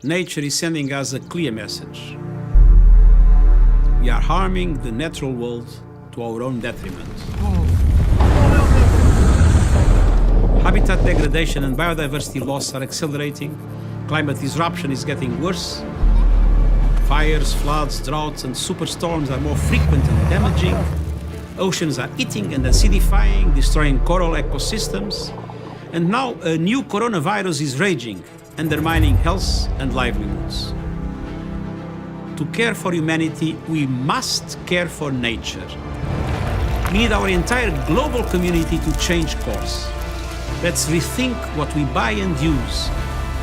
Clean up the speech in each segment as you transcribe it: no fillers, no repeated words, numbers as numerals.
nature is sending us a clear message. We are harming the natural world to our own detriment. Habitat degradation and biodiversity loss are accelerating. Climate disruption is getting worse. Fires, floods, droughts, and superstorms are more frequent and damaging. Oceans are eating and acidifying, destroying coral ecosystems. And now a new coronavirus is raging, undermining health and livelihoods. To care for humanity, we must care for nature. We need our entire global community to change course. Let's rethink what we buy and use,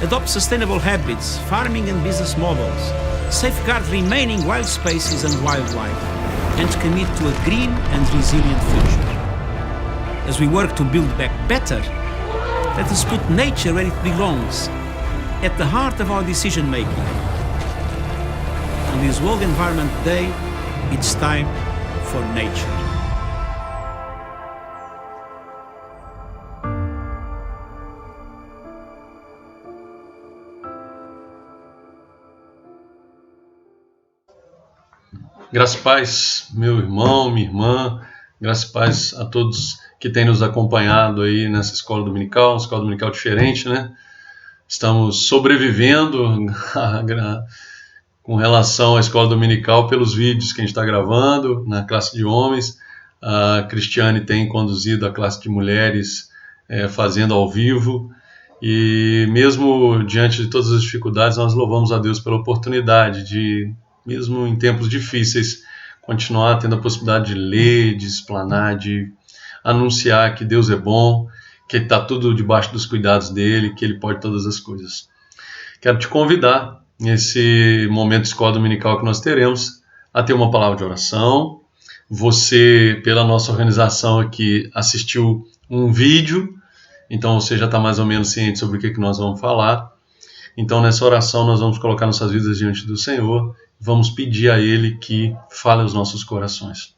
adopt sustainable habits, farming and business models, safeguard remaining wild spaces and wildlife, and commit to a green and resilient future. As we work to build back better, let us put nature where it belongs, at the heart of our decision-making. On this World Environment Day, it's time for nature. Graças e paz, meu irmão, minha irmã, graças e paz a todos que têm nos acompanhado aí nessa escola dominical, uma escola dominical diferente, né? Estamos sobrevivendo com relação à escola dominical pelos vídeos que a gente está gravando na classe de homens. A Cristiane tem conduzido a classe de mulheres fazendo ao vivo. E mesmo diante de todas as dificuldades, nós louvamos a Deus pela oportunidade de, mesmo em tempos difíceis, continuar tendo a possibilidade de ler, de explanar, de anunciar que Deus é bom, que está tudo debaixo dos cuidados dele, que ele pode todas as coisas. Quero te convidar, nesse momento de escola dominical que nós teremos, a ter uma palavra de oração. Você, pela nossa organização aqui, assistiu um vídeo, então você já está mais ou menos ciente sobre o que nós vamos falar. Então, nessa oração, nós vamos colocar nossas vidas diante do Senhor, vamos pedir a Ele que fale aos nossos corações.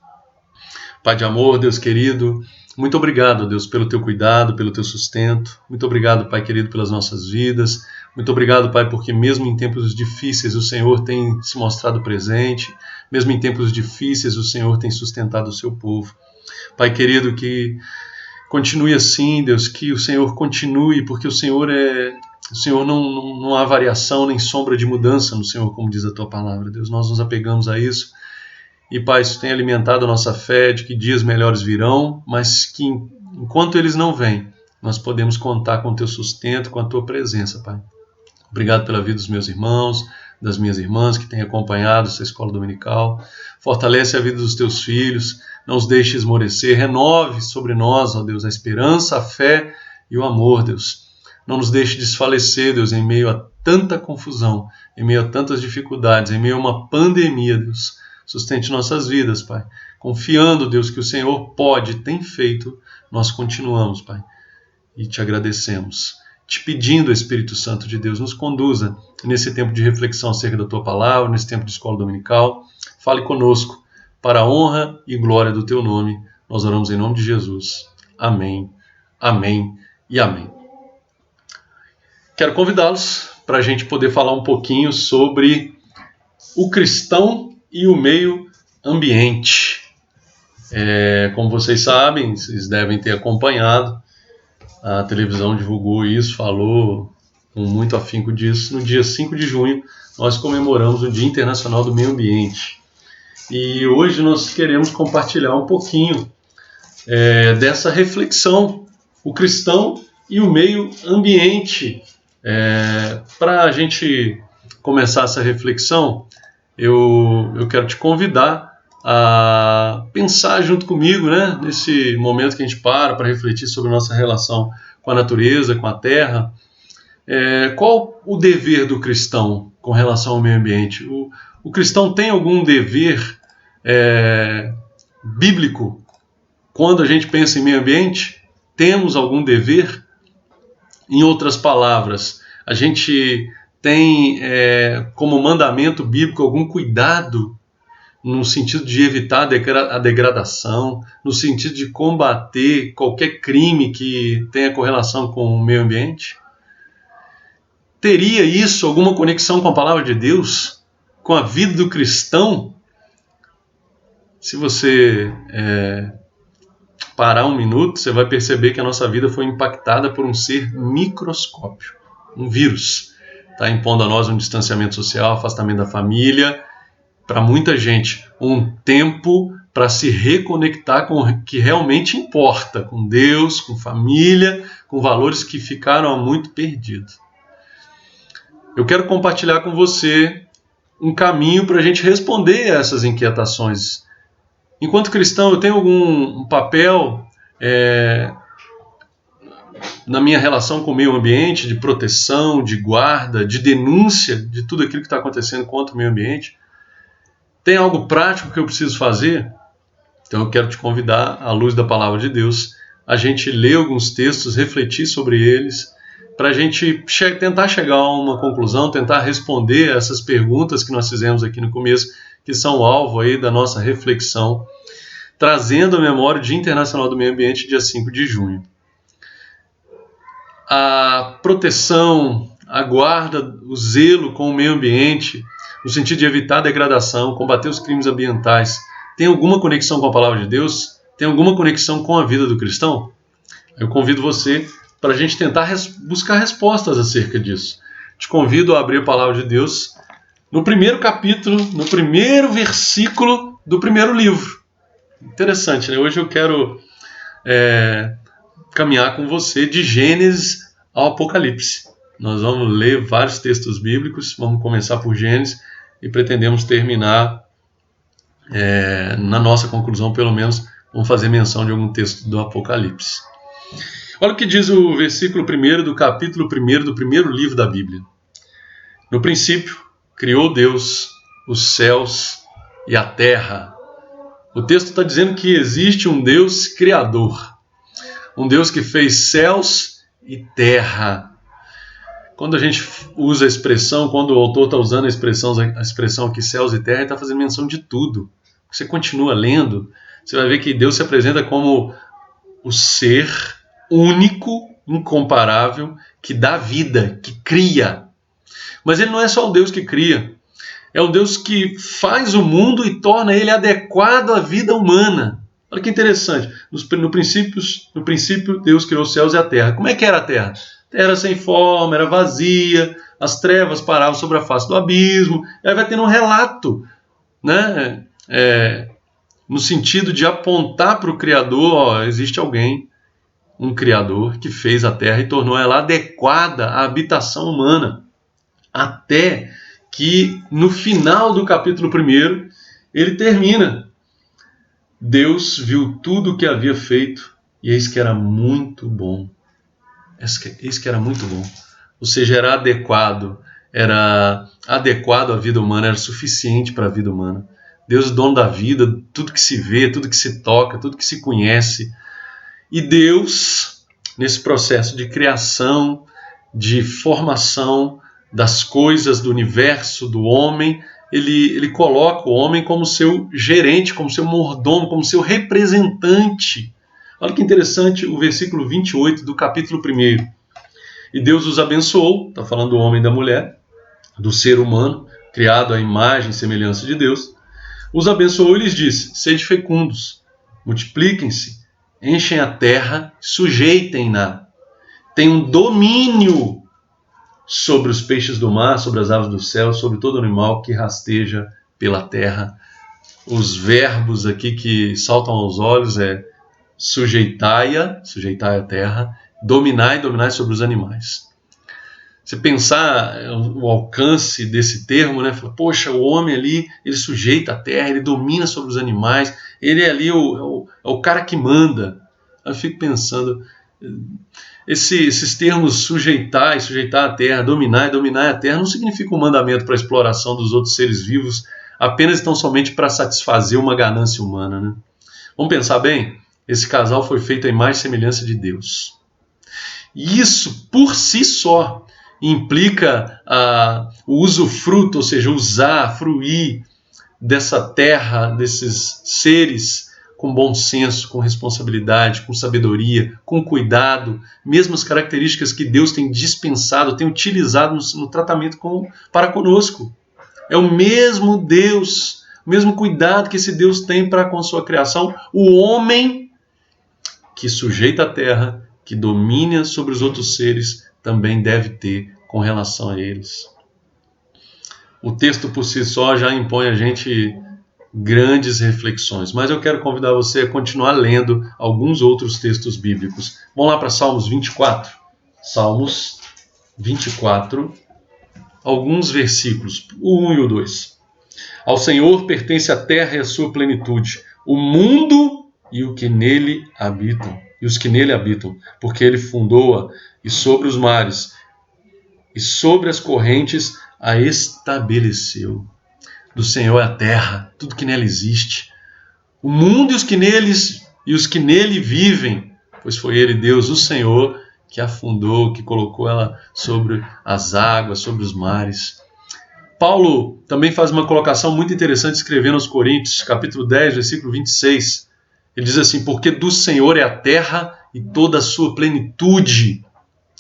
Pai de amor, Deus querido, muito obrigado, Deus, pelo Teu cuidado, pelo Teu sustento. Muito obrigado, Pai querido, pelas nossas vidas. Muito obrigado, Pai, porque mesmo em tempos difíceis o Senhor tem se mostrado presente. Mesmo em tempos difíceis o Senhor tem sustentado o Seu povo. Pai querido, que continue assim, Deus, que o Senhor continue, porque o Senhor não há variação nem sombra de mudança no Senhor, como diz a Tua palavra, Deus. Nós nos apegamos a isso. E, Pai, isso tem alimentado a nossa fé de que dias melhores virão, mas que enquanto eles não vêm, nós podemos contar com o Teu sustento, com a Tua presença, Pai. Obrigado pela vida dos meus irmãos, das minhas irmãs que têm acompanhado essa escola dominical. Fortalece a vida dos Teus filhos, não os deixe esmorecer, renove sobre nós, ó Deus, a esperança, a fé e o amor, Deus. Não nos deixe desfalecer, Deus, em meio a tanta confusão, em meio a tantas dificuldades, em meio a uma pandemia, Deus. Sustente nossas vidas, Pai. Confiando, Deus, que o Senhor pode, tem feito, nós continuamos, Pai. E te agradecemos. Te pedindo, Espírito Santo de Deus, nos conduza nesse tempo de reflexão acerca da Tua palavra, nesse tempo de escola dominical. Fale conosco, para a honra e glória do Teu nome. Nós oramos em nome de Jesus. Amém, amém e amém. Quero convidá-los para a gente poder falar um pouquinho sobre o cristão e o meio ambiente. Como vocês sabem, vocês devem ter acompanhado, a televisão divulgou isso, falou com muito afinco disso. No dia 5 de junho, nós comemoramos o Dia Internacional do Meio Ambiente. E hoje nós queremos compartilhar um pouquinho dessa reflexão, o cristão e o meio ambiente. Para a gente começar essa reflexão, eu quero te convidar a pensar junto comigo, né, nesse momento que a gente para refletir sobre a nossa relação com a natureza, com a terra. Qual o dever do cristão com relação ao meio ambiente? O cristão tem algum dever bíblico quando a gente pensa em meio ambiente? Temos algum dever? Em outras palavras, a gente tem como mandamento bíblico algum cuidado no sentido de evitar a degradação, no sentido de combater qualquer crime que tenha correlação com o meio ambiente? teria isso alguma conexão com a palavra de Deus? Com a vida do cristão? Se você parar um minuto, você vai perceber que a nossa vida foi impactada por um ser microscópio, um vírus. Está impondo a nós um distanciamento social, afastamento da família. Para muita gente, um tempo para se reconectar com o que realmente importa, com Deus, com família, com valores que ficaram há muito perdidos. Eu quero compartilhar com você um caminho para a gente responder a essas inquietações. Enquanto cristão, eu tenho algum papel na minha relação com o meio ambiente, de proteção, de guarda, de denúncia de tudo aquilo que está acontecendo contra o meio ambiente? Tem algo prático que eu preciso fazer? Então eu quero te convidar, à luz da palavra de Deus, a gente ler alguns textos, refletir sobre eles, para a gente tentar chegar a uma conclusão, tentar responder essas perguntas que nós fizemos aqui no começo, que são alvo aí da nossa reflexão, trazendo a memória do Dia Internacional do Meio Ambiente, dia 5 de junho. A proteção, a guarda, o zelo com o meio ambiente, no sentido de evitar a degradação, combater os crimes ambientais, tem alguma conexão com a palavra de Deus? Tem alguma conexão com a vida do cristão? Eu convido você para a gente tentar buscar respostas acerca disso. Te convido a abrir a palavra de Deus no primeiro capítulo, no primeiro versículo do primeiro livro. Interessante, né? Hoje eu quero caminhar com você de Gênesis ao Apocalipse. Nós vamos ler vários textos bíblicos, vamos começar por Gênesis e pretendemos terminar na nossa conclusão, pelo menos, vamos fazer menção de algum texto do Apocalipse. Olha o que diz o versículo 1 do capítulo 1 do primeiro livro da Bíblia. No princípio, criou Deus os céus e a terra. O texto está dizendo que existe um Deus criador, um Deus que fez céus e terra. Quando a gente usa a expressão, quando o autor está usando a expressão aqui, céus e terra, ele está fazendo menção de tudo. Você continua lendo, você vai ver que Deus se apresenta como o ser único, incomparável, que dá vida, que cria. Mas ele não é só o Deus que cria, é o Deus que faz o mundo e torna ele adequado à vida humana. Olha que interessante, no princípio Deus criou os céus e a terra. Como é que era a terra? A terra era sem forma, era vazia, as trevas paravam sobre a face do abismo. Aí vai tendo um relato, né? No sentido de apontar para o Criador, existe alguém, um Criador, que fez a terra e tornou ela adequada à habitação humana. Até que no final do capítulo 1, ele termina. Deus viu tudo o que havia feito e eis que era muito bom. Eis que era muito bom. Ou seja, era adequado à vida humana, era suficiente para a vida humana. Deus é dono da vida, tudo que se vê, tudo que se toca, tudo que se conhece. E Deus, nesse processo de criação, de formação das coisas, do universo, do homem, ele coloca o homem como seu gerente, como seu mordomo, como seu representante. Olha que interessante o versículo 28 do capítulo 1. E Deus os abençoou, está falando do homem e da mulher, do ser humano, criado à imagem e semelhança de Deus. Os abençoou e lhes disse: sede fecundos, multipliquem-se, enchem a terra, sujeitem-na, tenham domínio sobre os peixes do mar, sobre as aves do céu, sobre todo animal que rasteja pela terra. Os verbos aqui que saltam aos olhos é sujeitai a terra, dominai sobre os animais. Você pensar o alcance desse termo, né? Fala, poxa, o homem ali, ele sujeita a terra, ele domina sobre os animais, ele é ali o cara que manda. Eu fico pensando, esses termos sujeitar a terra, dominar a terra, não significa um mandamento para a exploração dos outros seres vivos, apenas tão somente para satisfazer uma ganância humana, né? Vamos pensar bem? Esse casal foi feito à imagem e semelhança de Deus. E isso, por si só, implica o usufruto, ou seja, usar, fruir dessa terra, desses seres com bom senso, com responsabilidade, com sabedoria, com cuidado, mesmas características que Deus tem dispensado, tem utilizado no tratamento para conosco. É o mesmo Deus, o mesmo cuidado que esse Deus tem para com a sua criação. O homem que sujeita a terra, que domina sobre os outros seres, também deve ter com relação a eles. O texto por si só já impõe a gente grandes reflexões, mas eu quero convidar você a continuar lendo alguns outros textos bíblicos. Vamos lá para Salmos 24. Salmos 24, alguns versículos, o 1 e o 2. Ao Senhor pertence a terra e a sua plenitude, o mundo e os que nele habitam, porque ele fundou-a, e sobre os mares e sobre as correntes a estabeleceu. Do Senhor é a terra, tudo que nela existe, o mundo e os que nele vivem, pois foi ele, Deus, o Senhor, que a fundou, que colocou ela sobre as águas, sobre os mares. Paulo também faz uma colocação muito interessante escrevendo aos Coríntios, capítulo 10, versículo 26. Ele diz assim: porque do Senhor é a terra e toda a sua plenitude,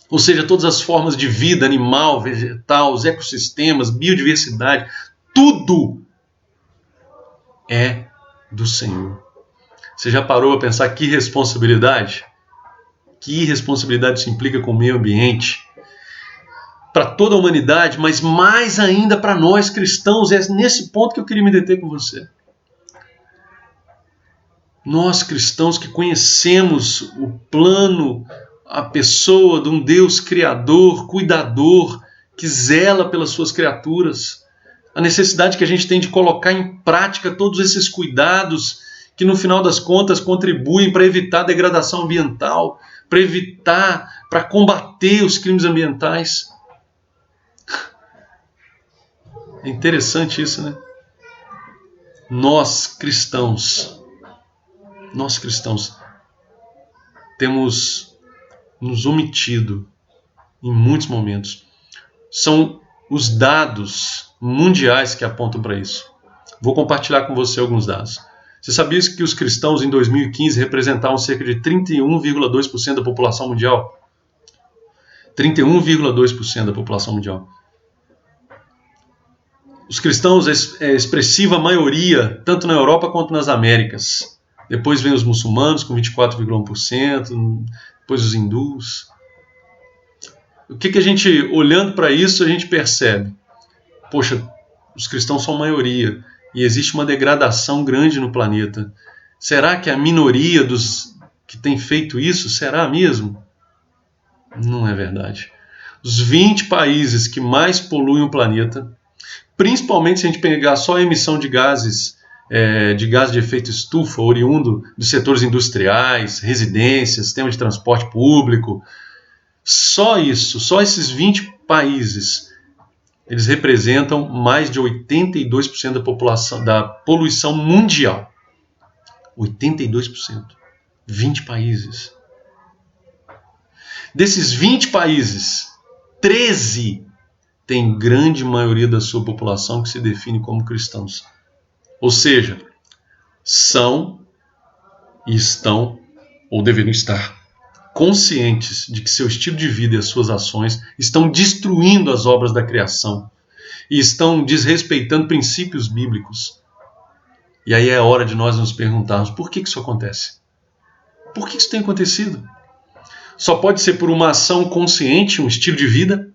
ou seja, todas as formas de vida, animal, vegetal, os ecossistemas, biodiversidade, tudo é do Senhor. Você já parou a pensar que responsabilidade? Que responsabilidade isso implica com o meio ambiente? Para toda a humanidade, mas mais ainda para nós cristãos. É nesse ponto que eu queria me deter com você. Nós cristãos que conhecemos o plano, a pessoa de um Deus criador, cuidador, que zela pelas suas criaturas, a necessidade que a gente tem de colocar em prática todos esses cuidados que no final das contas contribuem para evitar a degradação ambiental, para combater os crimes ambientais. É interessante isso, né? Nós cristãos temos nos omitido em muitos momentos. São os dados mundiais que apontam para isso. Vou compartilhar com você alguns dados. Você sabia que os cristãos em 2015 representavam cerca de 31,2% da população mundial? 31,2% da população mundial. Os cristãos é expressiva maioria, tanto na Europa quanto nas Américas. Depois vem os muçulmanos com 24,1%, depois os hindus. O que a gente, olhando para isso, a gente percebe? Poxa, os cristãos são maioria e existe uma degradação grande no planeta. Será que a minoria dos que tem feito isso, será mesmo? Não é verdade. Os 20 países que mais poluem o planeta, principalmente se a gente pegar só a emissão de gases de efeito estufa, oriundo dos setores industriais, residências, sistema de transporte público, só esses 20 países, eles representam mais de 82% da população, da poluição mundial. 82%. 20 países. Desses 20 países, 13 têm grande maioria da sua população que se define como cristãos. Ou seja, são e estão, ou deveriam estar, conscientes de que seu estilo de vida e as suas ações estão destruindo as obras da criação e estão desrespeitando princípios bíblicos. E aí é hora de nós nos perguntarmos por que isso acontece? Por que isso tem acontecido? Só pode ser por uma ação consciente, um estilo de vida,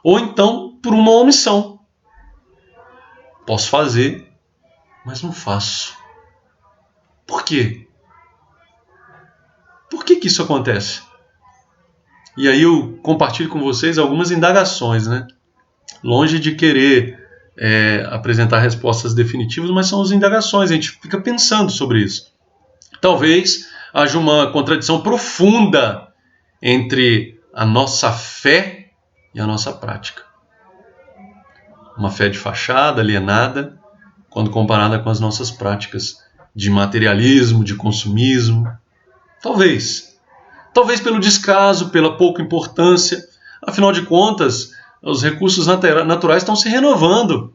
ou então por uma omissão. Posso fazer, mas não faço. Por quê? Por que isso acontece? E aí eu compartilho com vocês algumas indagações, né? Longe de querer apresentar respostas definitivas, mas são as indagações, a gente fica pensando sobre isso. Talvez haja uma contradição profunda entre a nossa fé e a nossa prática. Uma fé de fachada, alienada, quando comparada com as nossas práticas de materialismo, de consumismo. Talvez pelo descaso, pela pouca importância. Afinal de contas, os recursos naturais estão se renovando.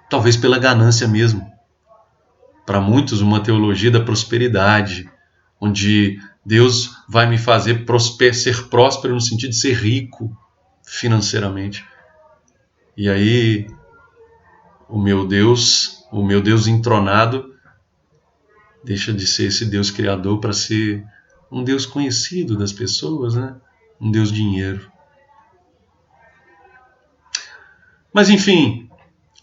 Talvez pela ganância mesmo. para muitos, uma teologia da prosperidade, onde Deus vai me fazer ser próspero no sentido de ser rico financeiramente. E aí, o meu Deus entronado, deixa de ser esse Deus criador para ser um Deus conhecido das pessoas, né? Um Deus dinheiro. Mas enfim,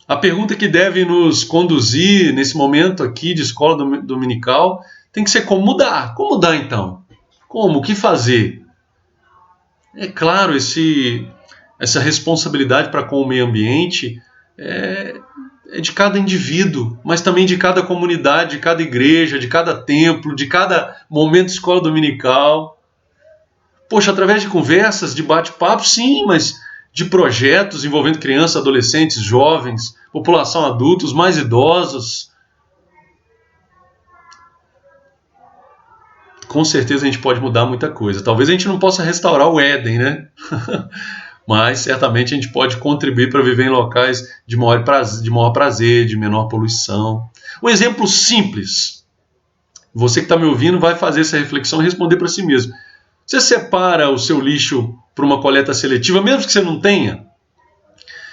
a pergunta que deve nos conduzir nesse momento aqui de escola dominical tem que ser como mudar. Como mudar então? Como? O que fazer? É claro, essa responsabilidade para com o meio ambiente é de cada indivíduo, mas também de cada comunidade, de cada igreja, de cada templo, de cada momento de escola dominical. Poxa, através de conversas, de bate-papo, sim, mas de projetos envolvendo crianças, adolescentes, jovens, população adulta, os mais idosos. Com certeza a gente pode mudar muita coisa. Talvez a gente não possa restaurar o Éden, né? Mas certamente a gente pode contribuir para viver em locais de maior prazer, de menor poluição. Um exemplo simples. Você que está me ouvindo vai fazer essa reflexão e responder para si mesmo. Você separa o seu lixo para uma coleta seletiva, mesmo que você não tenha?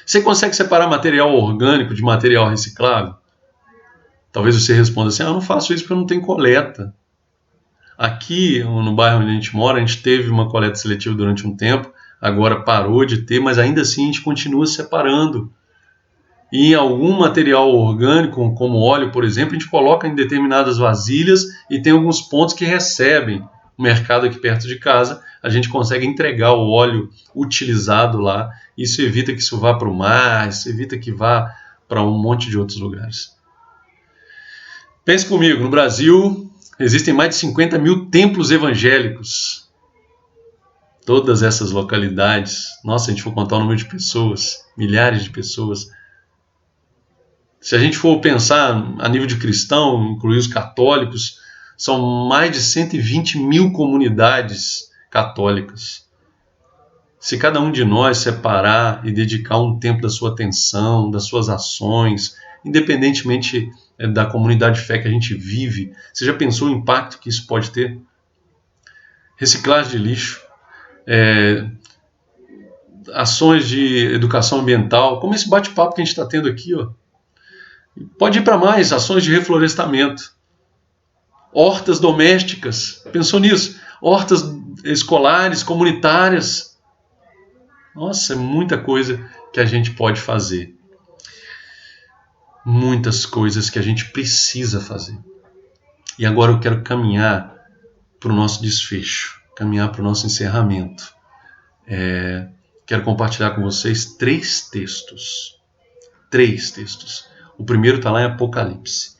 Você consegue separar material orgânico de material reciclável? Talvez você responda assim, eu não faço isso porque eu não tenho coleta. Aqui, no bairro onde a gente mora, a gente teve uma coleta seletiva durante um tempo, agora parou de ter, mas ainda assim a gente continua separando. E em algum material orgânico, como óleo, por exemplo, a gente coloca em determinadas vasilhas e tem alguns pontos que recebem. O mercado aqui perto de casa, a gente consegue entregar o óleo utilizado lá. Isso evita que isso vá para o mar, isso evita que vá para um monte de outros lugares. Pense comigo, no Brasil existem mais de 50 mil templos evangélicos. Todas essas localidades, nossa, se a gente for contar o número de pessoas, milhares de pessoas. Se a gente for pensar a nível de cristão, incluir os católicos, são mais de 120 mil comunidades católicas. Se cada um de nós separar e dedicar um tempo da sua atenção, das suas ações, independentemente da comunidade de fé que a gente vive, você já pensou o impacto que isso pode ter? Reciclagem de lixo, ações de educação ambiental, como esse bate-papo que a gente está tendo aqui, ó. Pode ir para mais, ações de reflorestamento. Hortas domésticas, pensou nisso? Hortas escolares, comunitárias. Nossa, é muita coisa que a gente pode fazer. Muitas coisas que a gente precisa fazer. E agora eu quero caminhar para o nosso desfecho, caminhar para o nosso encerramento. Quero compartilhar com vocês 3 textos. 3 textos. O primeiro está lá em Apocalipse.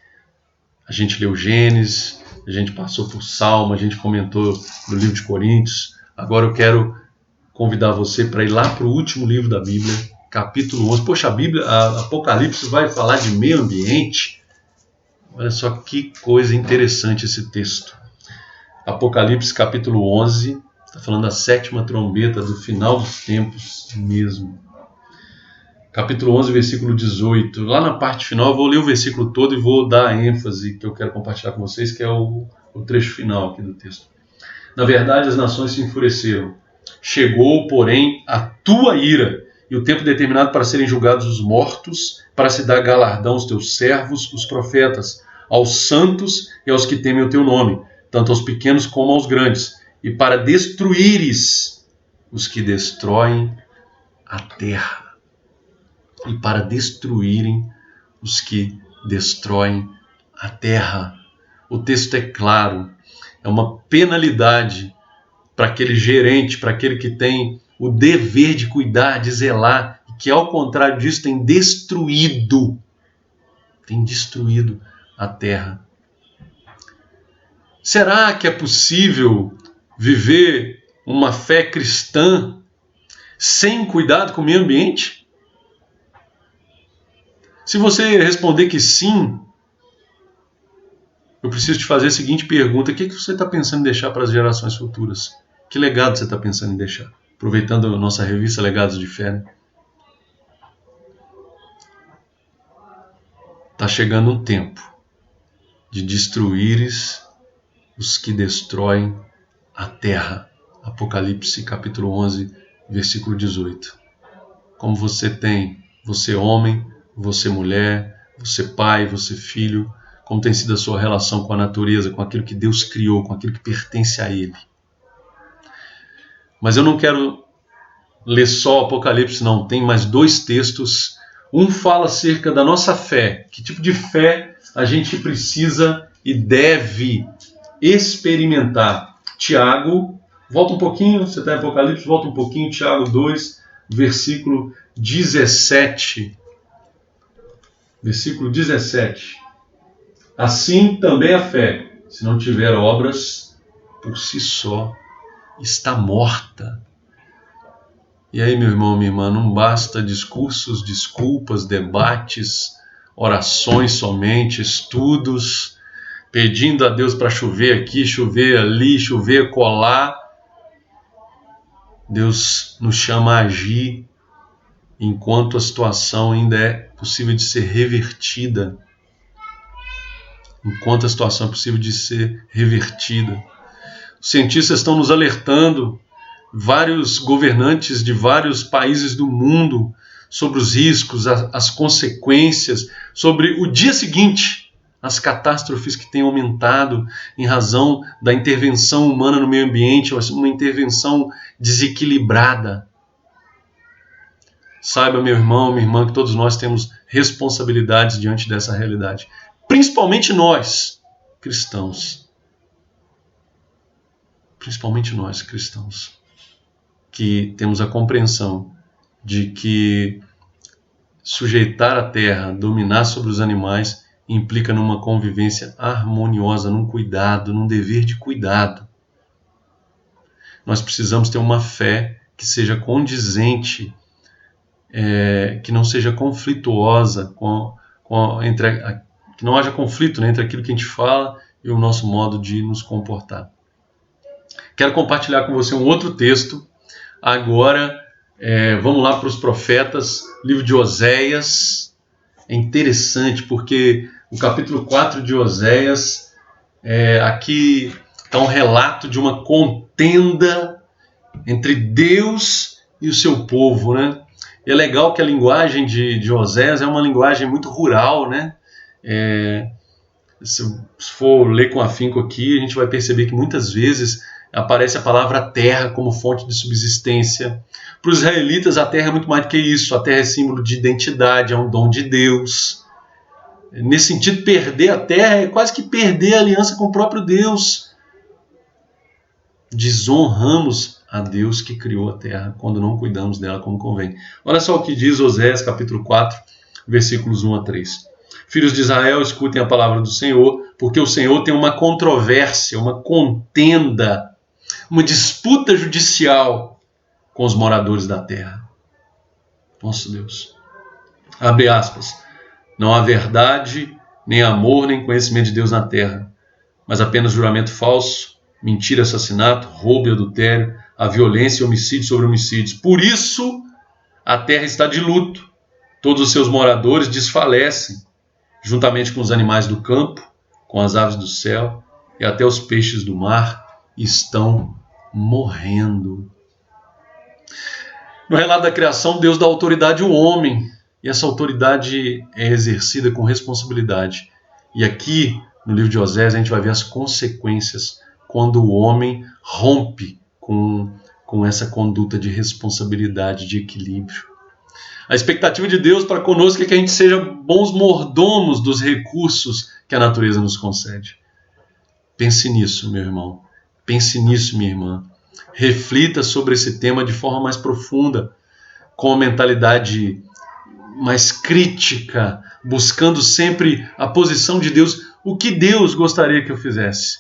A gente leu Gênesis, a gente passou por Salmo, a gente comentou no livro de Coríntios. Agora eu quero convidar você para ir lá para o último livro da Bíblia, capítulo 11. Poxa, a Apocalipse vai falar de meio ambiente? Olha só que coisa interessante esse texto. Apocalipse capítulo 11, está falando da 7ª trombeta, do final dos tempos mesmo. Capítulo 11, versículo 18. Lá na parte final, eu vou ler o versículo todo e vou dar a ênfase que eu quero compartilhar com vocês, que é o trecho final aqui do texto. Na verdade, as nações se enfureceram. Chegou, porém, a tua ira e o tempo determinado para serem julgados os mortos, para se dar galardão aos teus servos, os profetas, aos santos e aos que temem o teu nome, tanto aos pequenos como aos grandes, e para destruíres os que destroem a terra. E para destruírem os que destroem a terra. O texto é claro, é uma penalidade para aquele gerente, para aquele que tem o dever de cuidar, de zelar, e que ao contrário disso tem destruído a terra. Será que é possível viver uma fé cristã sem cuidado com o meio ambiente? Se você responder que sim, eu preciso te fazer a seguinte pergunta: o que você está pensando em deixar para as gerações futuras? Que legado você está pensando em deixar? Aproveitando a nossa revista Legados de Fé, né? Está chegando um tempo de destruíres os que destroem a terra. Apocalipse capítulo 11, versículo 18. Como você tem, você homem, você mulher, você pai, você filho, como tem sido a sua relação com a natureza, com aquilo que Deus criou, com aquilo que pertence a Ele. Mas eu não quero ler só o Apocalipse, não. Tem mais 2 textos. Um fala acerca da nossa fé. Que tipo de fé a gente precisa e deve experimentar? Tiago, volta um pouquinho, você está em Apocalipse, volta um pouquinho, Tiago 2, versículo 17. Versículo 17. Assim também a fé, se não tiver obras, por si só está morta. E aí, meu irmão, minha irmã, não basta discursos, desculpas, debates, orações somente, estudos, pedindo a Deus para chover aqui, chover ali, chover colar. Deus nos chama a agir enquanto a situação ainda é possível de ser revertida. Enquanto a situação é possível de ser revertida. Os cientistas estão nos alertando, vários governantes de vários países do mundo, sobre os riscos, as consequências, sobre o dia seguinte, as catástrofes que têm aumentado em razão da intervenção humana no meio ambiente, uma intervenção desequilibrada. Saiba, meu irmão, minha irmã, que todos nós temos responsabilidades diante dessa realidade. Principalmente nós, cristãos. Principalmente nós, cristãos, que temos a compreensão de que sujeitar a terra, dominar sobre os animais, implica numa convivência harmoniosa, num cuidado, num dever de cuidado. Nós precisamos ter uma fé que seja condizente, que não seja conflituosa, que não haja conflito, né, entre aquilo que a gente fala e o nosso modo de nos comportar. Quero compartilhar com você um outro texto. Agora, vamos lá para os profetas, livro de Oséias. É interessante porque o capítulo 4 de Oséias, aqui está um relato de uma contenda entre Deus e o seu povo, né? E é legal que a linguagem de Oséias é uma linguagem muito rural, né? Se for ler com afinco aqui, a gente vai perceber que muitas vezes aparece a palavra terra como fonte de subsistência. Para os israelitas, a terra é muito mais do que isso. A terra é símbolo de identidade, é um dom de Deus. Nesse sentido, perder a terra é quase que perder a aliança com o próprio Deus. Desonramos a Deus que criou a terra quando não cuidamos dela como convém. Olha só o que diz Oséias capítulo 4, versículos 1 a 3. Filhos de Israel, escutem a palavra do Senhor, porque o Senhor tem uma controvérsia, uma contenda, uma disputa judicial com os moradores da terra. Nosso Deus. Abre aspas. Não há verdade, nem amor, nem conhecimento de Deus na terra, mas apenas juramento falso, mentira, assassinato, roubo e adultério, a violência e homicídio sobre homicídios. Por isso, a terra está de luto. Todos os seus moradores desfalecem, juntamente com os animais do campo, com as aves do céu e até os peixes do mar estão morrendo. No relato da criação, Deus dá autoridade ao homem, e essa autoridade é exercida com responsabilidade. E aqui, no livro de Oséias, a gente vai ver as consequências quando o homem rompe com essa conduta de responsabilidade, de equilíbrio. A expectativa de Deus para conosco é que a gente seja bons mordomos dos recursos que a natureza nos concede. Pense nisso, meu irmão. Pense nisso, minha irmã. Reflita sobre esse tema de forma mais profunda, com uma mentalidade mais crítica, buscando sempre a posição de Deus. O que Deus gostaria que eu fizesse?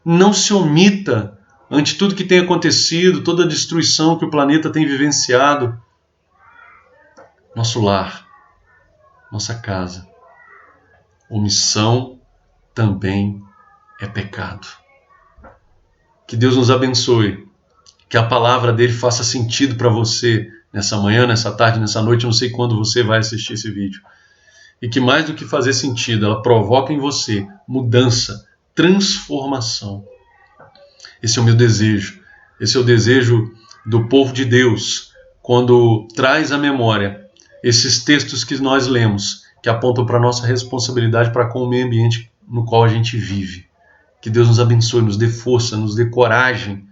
Não se omita ante tudo que tem acontecido, toda a destruição que o planeta tem vivenciado. Nosso lar, nossa casa. Omissão também é pecado. Que Deus nos abençoe, que a palavra dele faça sentido para você nessa manhã, nessa tarde, nessa noite, eu não sei quando você vai assistir esse vídeo. e que mais do que fazer sentido, ela provoca em você mudança, transformação. Esse é o meu desejo. Esse é o desejo do povo de Deus, quando traz à memória esses textos que nós lemos, que apontam para a nossa responsabilidade para com o meio ambiente no qual a gente vive. Que Deus nos abençoe, nos dê força, nos dê coragem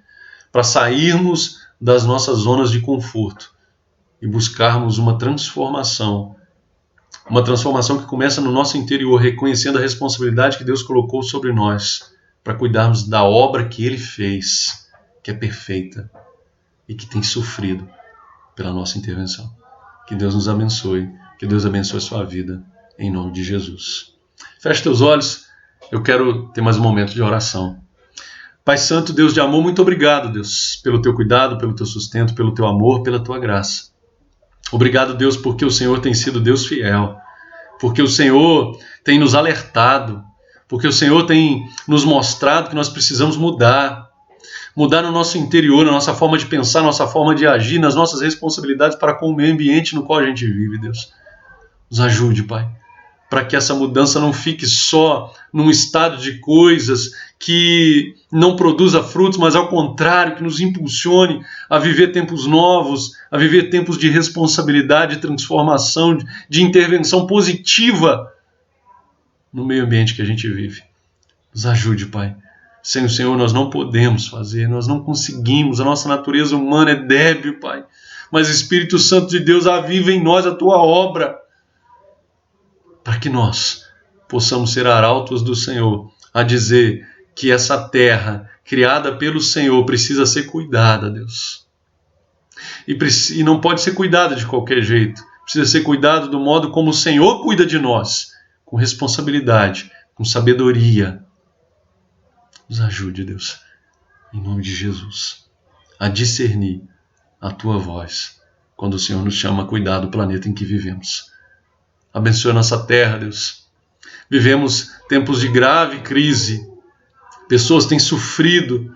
para sairmos das nossas zonas de conforto e buscarmos uma transformação que começa no nosso interior, reconhecendo a responsabilidade que Deus colocou sobre nós para cuidarmos da obra que Ele fez, que é perfeita e que tem sofrido pela nossa intervenção. Que Deus nos abençoe, que Deus abençoe a sua vida, em nome de Jesus. Feche teus olhos, eu quero ter mais um momento de oração. Pai Santo, Deus de amor, muito obrigado, Deus, pelo teu cuidado, pelo teu sustento, pelo teu amor, pela tua graça. Obrigado, Deus, porque o Senhor tem sido Deus fiel, porque o Senhor tem nos alertado, porque o Senhor tem nos mostrado que nós precisamos mudar no nosso interior, na nossa forma de pensar, na nossa forma de agir, nas nossas responsabilidades para com o meio ambiente no qual a gente vive, Deus. Nos ajude, Pai, para que essa mudança não fique só num estado de coisas que não produza frutos, mas ao contrário, que nos impulsione a viver tempos novos, a viver tempos de responsabilidade, de transformação, de intervenção positiva no meio ambiente que a gente vive. Nos ajude, Pai. Sem o Senhor nós não podemos fazer, nós não conseguimos, a nossa natureza humana é débil, Pai. Mas Espírito Santo de Deus, aviva em nós a Tua obra, para que nós possamos ser arautos do Senhor, a dizer que essa terra criada pelo Senhor precisa ser cuidada, Deus. E não pode ser cuidada de qualquer jeito, precisa ser cuidada do modo como o Senhor cuida de nós, com responsabilidade, com sabedoria. Nos ajude, Deus, em nome de Jesus, a discernir a Tua voz, quando o Senhor nos chama a cuidar do planeta em que vivemos. Abençoe a nossa terra, Deus. Vivemos tempos de grave crise. Pessoas têm sofrido,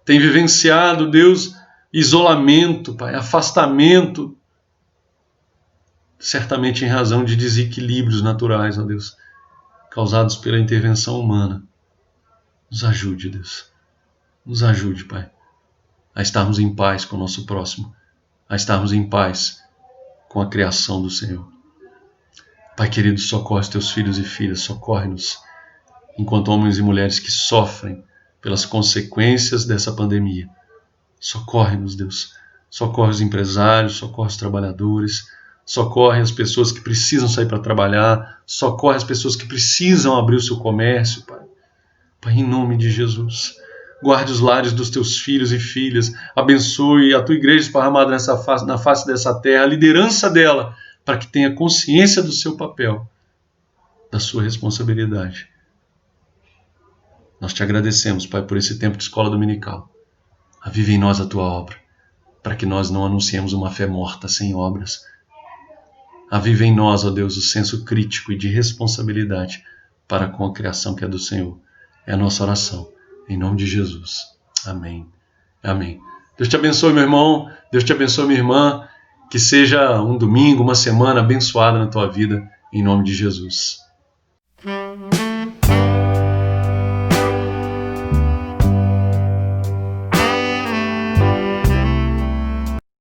têm vivenciado, Deus, isolamento, Pai, afastamento, certamente em razão de desequilíbrios naturais, ó Deus, causados pela intervenção humana. Nos ajude, Deus. Nos ajude, Pai, a estarmos em paz com o nosso próximo, a estarmos em paz com a criação do Senhor. Pai querido, socorre os teus filhos e filhas, socorre-nos, enquanto homens e mulheres que sofrem pelas consequências dessa pandemia. Socorre-nos, Deus. Socorre os empresários, socorre os trabalhadores, socorre as pessoas que precisam sair para trabalhar, socorre as pessoas que precisam abrir o seu comércio, Pai. Pai, em nome de Jesus, guarde os lares dos teus filhos e filhas, abençoe a tua igreja esparramada na face dessa terra, a liderança dela, para que tenha consciência do seu papel, da sua responsabilidade. Nós te agradecemos, Pai, por esse tempo de escola dominical. Aviva em nós a tua obra, para que nós não anunciemos uma fé morta sem obras. Aviva em nós, ó Deus, o senso crítico e de responsabilidade para com a criação que é do Senhor. É a nossa oração, em nome de Jesus. Amém. Amém. Deus te abençoe, meu irmão. Deus te abençoe, minha irmã. Que seja um domingo, uma semana abençoada na tua vida, em nome de Jesus.